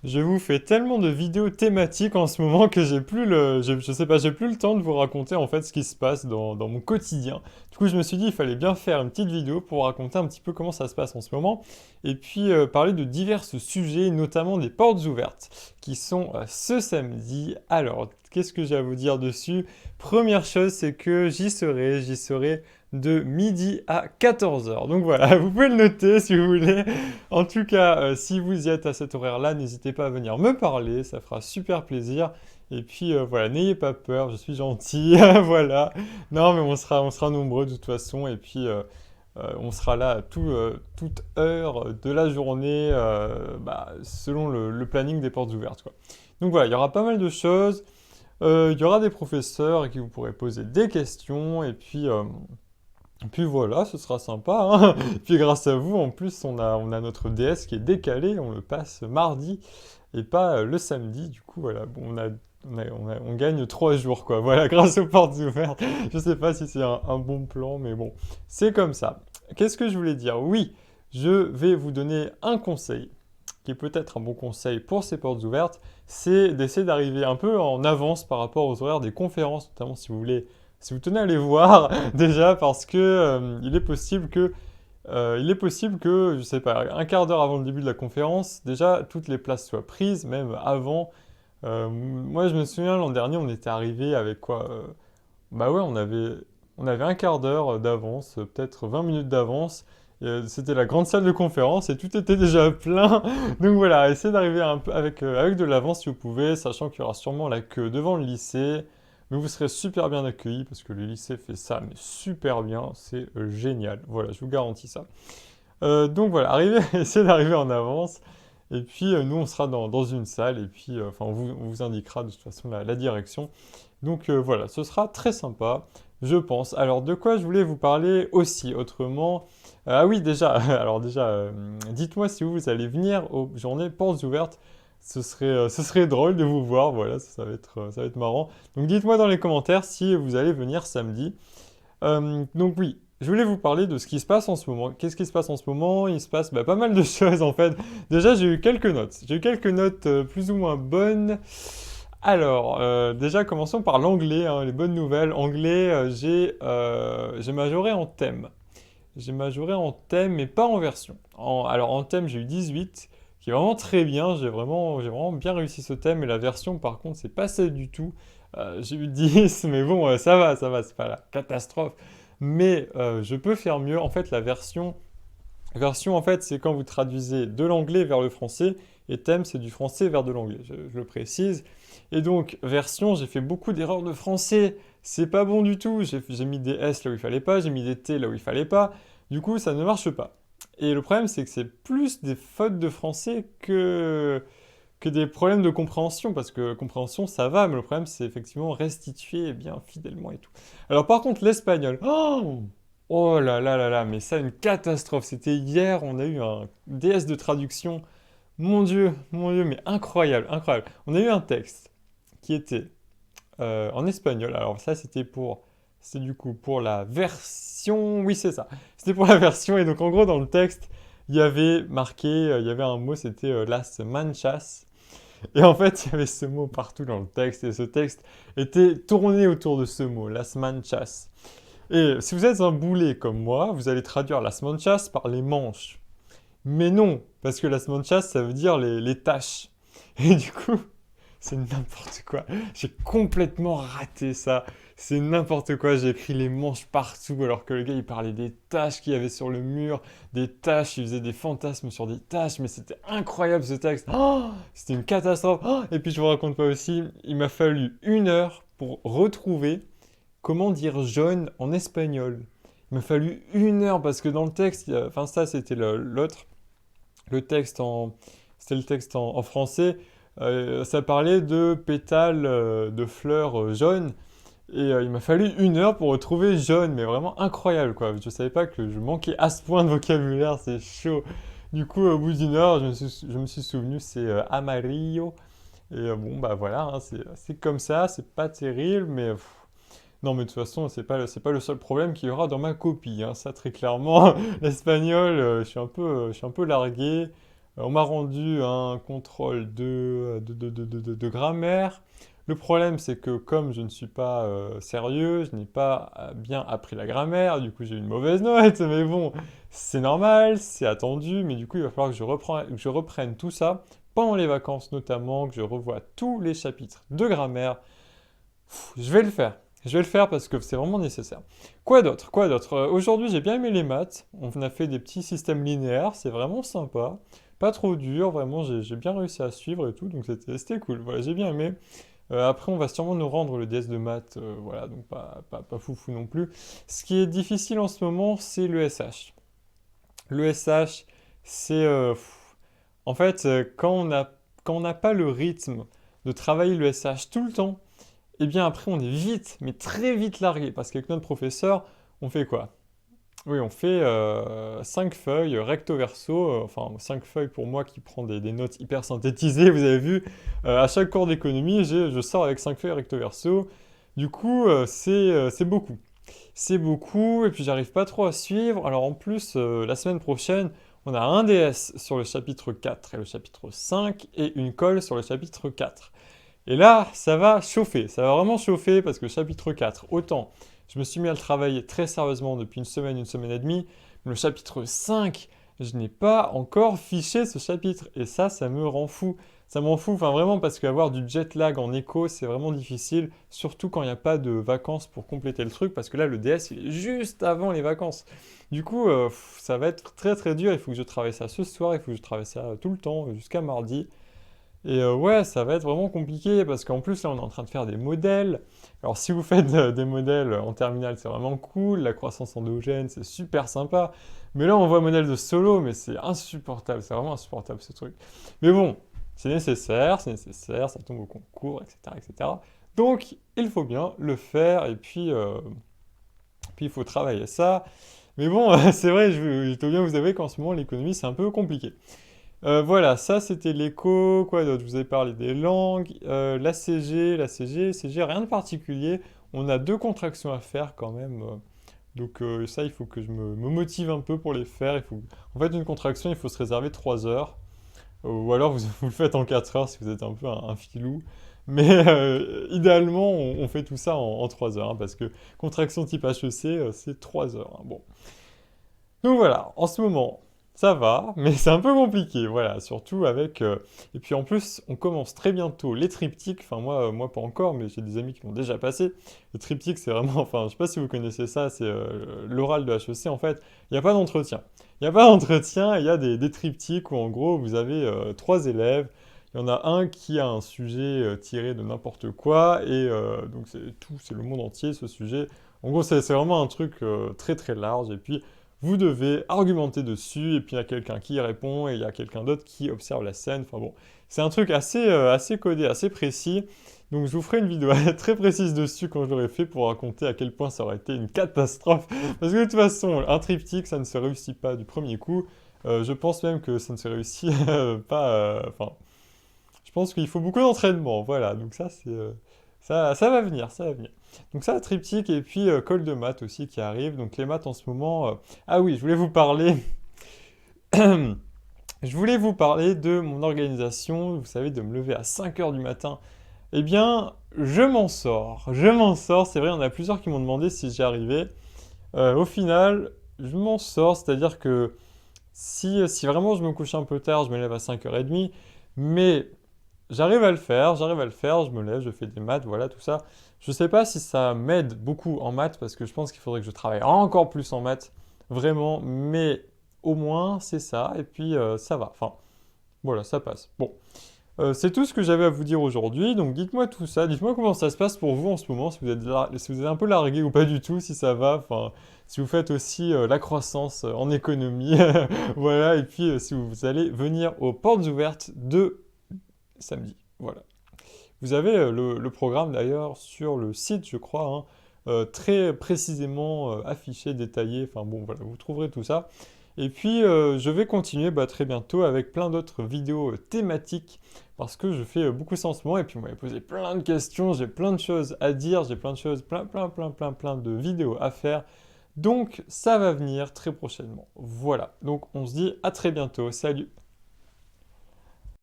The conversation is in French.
Je vous fais tellement de vidéos thématiques en ce moment que j'ai plus je sais pas, j'ai plus le temps de vous raconter en fait ce qui se passe dans mon quotidien. Du coup, je me suis dit il fallait bien faire une petite vidéo pour raconter un petit peu comment ça se passe en ce moment et puis parler de divers sujets, notamment des portes ouvertes qui sont ce samedi. Alors, qu'est-ce que j'ai à vous dire dessus? Première chose, c'est que j'y serai de midi à 14 heures. Donc voilà, vous pouvez le noter si vous voulez. En tout cas, si vous y êtes à cet horaire-là, n'hésitez pas à venir me parler, ça fera super plaisir. Et puis voilà, n'ayez pas peur, je suis gentil, voilà. Non, mais on sera nombreux de toute façon, et puis on sera là à toute heure de la journée, selon le planning des portes ouvertes, quoi. Donc voilà, il y aura pas mal de choses. Il y aura des professeurs à qui vous pourrez poser des questions, et puis voilà, ce sera sympa, hein. Puis grâce à vous, en plus, on a notre DS qui est décalé, on le passe mardi et pas le samedi. Du coup, voilà, bon, on gagne 3 jours, quoi. Voilà, grâce aux portes ouvertes. Je sais pas si c'est un bon plan, mais bon, c'est comme ça. Qu'est-ce que je voulais dire? Oui, je vais vous donner un conseil, qui est peut-être un bon conseil pour ces portes ouvertes, c'est d'essayer d'arriver un peu en avance par rapport aux horaires des conférences, notamment si vous voulez, si vous tenez à les voir déjà, parce que il est possible que, je sais pas, un quart d'heure avant le début de la conférence, déjà toutes les places soient prises, même avant. Moi, je me souviens l'an dernier, on était arrivé avec quoi? Bah ouais, on avait un quart d'heure d'avance, peut-être 20 minutes d'avance. C'était la grande salle de conférence et tout était déjà plein. Donc voilà, essayez d'arriver un peu avec de l'avance si vous pouvez, sachant qu'il y aura sûrement la queue devant le lycée. Mais vous serez super bien accueillis parce que le lycée fait ça, mais super bien, c'est génial. Voilà, je vous garantis ça. Donc voilà, essayez d'arriver en avance. Et puis nous, on sera dans une salle et puis enfin, on vous indiquera de toute façon la direction. Donc voilà, ce sera très sympa, je pense. Alors de quoi je voulais vous parler aussi autrement? Ah oui, déjà, alors déjà, dites-moi si vous allez venir aux journées portes ouvertes. Ce serait drôle de vous voir, voilà, ça va être marrant. Donc dites-moi dans les commentaires si vous allez venir samedi. Donc oui, je voulais vous parler de ce qui se passe en ce moment. Qu'est-ce qui se passe en ce moment? Il se passe pas mal de choses en fait. Déjà, j'ai eu quelques notes. J'ai eu quelques notes plus ou moins bonnes. Alors, déjà, commençons par l'anglais, hein, les bonnes nouvelles. Anglais, j'ai majoré en thème. J'ai majoré en thème, mais pas en version. Alors, en thème, j'ai eu 18, qui est vraiment très bien. J'ai vraiment bien réussi ce thème. Et la version, par contre, c'est pas ça du tout. J'ai eu 10, mais bon, ça va, c'est pas la catastrophe. Mais je peux faire mieux. En fait, version, en fait, c'est quand vous traduisez de l'anglais vers le français, et thème, c'est du français vers de l'anglais, je le précise. Et donc, version, j'ai fait beaucoup d'erreurs de français, c'est pas bon du tout, j'ai mis des S là où il fallait pas, j'ai mis des T là où il fallait pas, du coup, ça ne marche pas. Et le problème, c'est que c'est plus des fautes de français que des problèmes de compréhension, parce que compréhension, ça va, mais le problème, c'est effectivement restituer bien fidèlement et tout. Alors, par contre, l'espagnol, oh là là là là, mais ça, une catastrophe. C'était hier, on a eu un DS de traduction. Mon Dieu, mais incroyable, incroyable. On a eu un texte qui était en espagnol. Alors ça, c'est du coup pour la version. Oui, c'est ça. C'était pour la version. Et donc en gros, dans le texte, il y avait marqué, il y avait un mot, c'était las manchas. Et en fait, il y avait ce mot partout dans le texte. Et ce texte était tourné autour de ce mot, las manchas. Et si vous êtes un boulet comme moi, vous allez traduire las manchas par les manches. Mais non, parce que las manchas, ça veut dire les taches. Et du coup, c'est n'importe quoi. J'ai complètement raté ça. C'est n'importe quoi. J'ai écrit les manches partout alors que le gars il parlait des taches qu'il y avait sur le mur, des taches, il faisait des fantasmes sur des taches, mais c'était incroyable ce texte. Oh, c'était une catastrophe. Oh, et puis je vous raconte pas aussi, il m'a fallu 1 heure pour retrouver comment dire jaune en espagnol. Il m'a fallu 1 heure parce que dans le texte, enfin ça c'était l'autre, le texte en, c'était le texte en français. Ça parlait de pétales de fleurs jaunes. Et il m'a fallu 1 heure pour retrouver jaune, mais vraiment incroyable quoi. Je savais pas que je manquais à ce point de vocabulaire, c'est chaud. Du coup, au bout d'1 heure, je me suis souvenu, c'est amarillo. Et bon, bah voilà, hein, c'est comme ça, c'est pas terrible, mais non, mais de toute façon, c'est pas le seul problème qu'il y aura dans ma copie, hein. Ça, très clairement, l'espagnol, je suis un peu largué. On m'a rendu un contrôle de grammaire. Le problème, c'est que comme je ne suis pas sérieux, je n'ai pas bien appris la grammaire, du coup j'ai eu une mauvaise note, mais bon, c'est normal, c'est attendu, mais du coup il va falloir que je reprenne tout ça pendant les vacances notamment, que je revoie tous les chapitres de grammaire. Je vais le faire. Je vais le faire parce que c'est vraiment nécessaire. Quoi d'autre? Quoi d'autre? Aujourd'hui, j'ai bien aimé les maths. On a fait des petits systèmes linéaires. C'est vraiment sympa. Pas trop dur. Vraiment, j'ai bien réussi à suivre et tout. Donc, c'était cool. Voilà, j'ai bien aimé. Après, on va sûrement nous rendre le DS de maths. Voilà, donc pas foufou non plus. Ce qui est difficile en ce moment, c'est le SH. Le SH, c'est... en fait, quand on n'a pas le rythme de travailler le SH tout le temps, et bien après on est vite, mais très vite largué, parce qu'avec notre professeur, on fait quoi? Oui, on fait 5 feuilles recto verso, enfin 5 feuilles pour moi qui prend des notes hyper synthétisées, vous avez vu, à chaque cours d'économie, je sors avec 5 feuilles recto verso, du coup c'est beaucoup. C'est beaucoup, et puis j'arrive pas trop à suivre, alors en plus, la semaine prochaine, on a un DS sur le chapitre 4 et le chapitre 5, et une colle sur le chapitre 4. Et là, ça va chauffer, ça va vraiment chauffer parce que chapitre 4, autant je me suis mis à le travailler très sérieusement depuis une semaine et demie, mais le chapitre 5, je n'ai pas encore fiché ce chapitre et ça me rend fou. Ça m'en fout, enfin vraiment parce qu'avoir du jet lag en écho, c'est vraiment difficile, surtout quand il n'y a pas de vacances pour compléter le truc, parce que là, le DS, il est juste avant les vacances. Du coup, ça va être très très dur, il faut que je travaille ça ce soir, il faut que je travaille ça tout le temps, jusqu'à mardi. Et ouais, ça va être vraiment compliqué parce qu'en plus, là, on est en train de faire des modèles. Alors, si vous faites des modèles en terminale, c'est vraiment cool. La croissance endogène, c'est super sympa. Mais là, on voit un modèle de solo, mais c'est insupportable. C'est vraiment insupportable ce truc. Mais bon, c'est nécessaire, ça tombe au concours, etc., etc. Donc, il faut bien le faire et puis il faut travailler ça. Mais bon, c'est vrai, je dois bien vous avouer qu'en ce moment, l'économie, c'est un peu compliqué. Voilà, ça c'était l'écho. Quoi d'autre? Je vous ai parlé des langues. CG, rien de particulier. On a deux contractions à faire quand même. Donc ça, il faut que je me motive un peu pour les faire. En fait, une contraction, il faut se réserver 3 heures. Ou alors vous le faites en 4 heures si vous êtes un peu un filou. Mais idéalement, on fait tout ça en 3 heures, hein, parce que contraction type HEC, c'est 3 heures, hein. Bon. Donc voilà, en ce moment, ça va, mais c'est un peu compliqué, voilà, surtout avec... Et puis en plus, on commence très bientôt les triptyques, enfin moi pas encore, mais j'ai des amis qui l'ont déjà passé. Le triptyque, c'est vraiment, enfin je sais pas si vous connaissez ça, c'est l'oral de HEC, en fait, il n'y a pas d'entretien. Il n'y a pas d'entretien, il y a des triptyques où en gros, vous avez 3 élèves, il y en a un qui a un sujet tiré de n'importe quoi, et donc c'est le monde entier, ce sujet. En gros, c'est vraiment un truc très très large, et puis vous devez argumenter dessus, et puis il y a quelqu'un qui y répond, et il y a quelqu'un d'autre qui observe la scène. Enfin bon, c'est un truc assez codé, assez précis. Donc je vous ferai une vidéo très précise dessus quand je l'aurai fait pour raconter à quel point ça aurait été une catastrophe. Parce que de toute façon, un triptyque, ça ne se réussit pas du premier coup. Je pense même que ça ne se réussit pas... Enfin, je pense qu'il faut beaucoup d'entraînement, voilà. Donc ça, ça va venir, ça va venir. Donc ça, triptyque, et puis colle de maths aussi qui arrive. Donc les maths en ce moment... Ah oui, je voulais vous parler... Je voulais vous parler de mon organisation, vous savez, de me lever à 5 heures du matin. Eh bien, je m'en sors, c'est vrai, il y en a plusieurs qui m'ont demandé si j'y arrivais. Au final, je m'en sors, c'est-à-dire que si vraiment je me couche un peu tard, je me lève à 5h30, mais j'arrive à le faire, je me lève, je fais des maths, voilà, tout ça. Je sais pas si ça m'aide beaucoup en maths, parce que je pense qu'il faudrait que je travaille encore plus en maths, vraiment, mais au moins c'est ça, et puis ça va, enfin, voilà, ça passe. Bon, c'est tout ce que j'avais à vous dire aujourd'hui, donc dites-moi tout ça, dites-moi comment ça se passe pour vous en ce moment, si vous êtes un peu largué ou pas du tout, si ça va, enfin, si vous faites aussi la croissance en économie, voilà, et puis si vous allez venir aux portes ouvertes de samedi. Voilà. Vous avez le programme d'ailleurs sur le site, je crois, hein, très précisément affiché, détaillé. Enfin bon, voilà, vous trouverez tout ça. Et puis, je vais continuer très bientôt avec plein d'autres vidéos thématiques parce que je fais beaucoup ça en ce moment. Et puis, vous m'avez posé plein de questions, j'ai plein de choses à dire, j'ai plein de choses, plein de vidéos à faire. Donc, ça va venir très prochainement. Voilà. Donc, on se dit à très bientôt. Salut!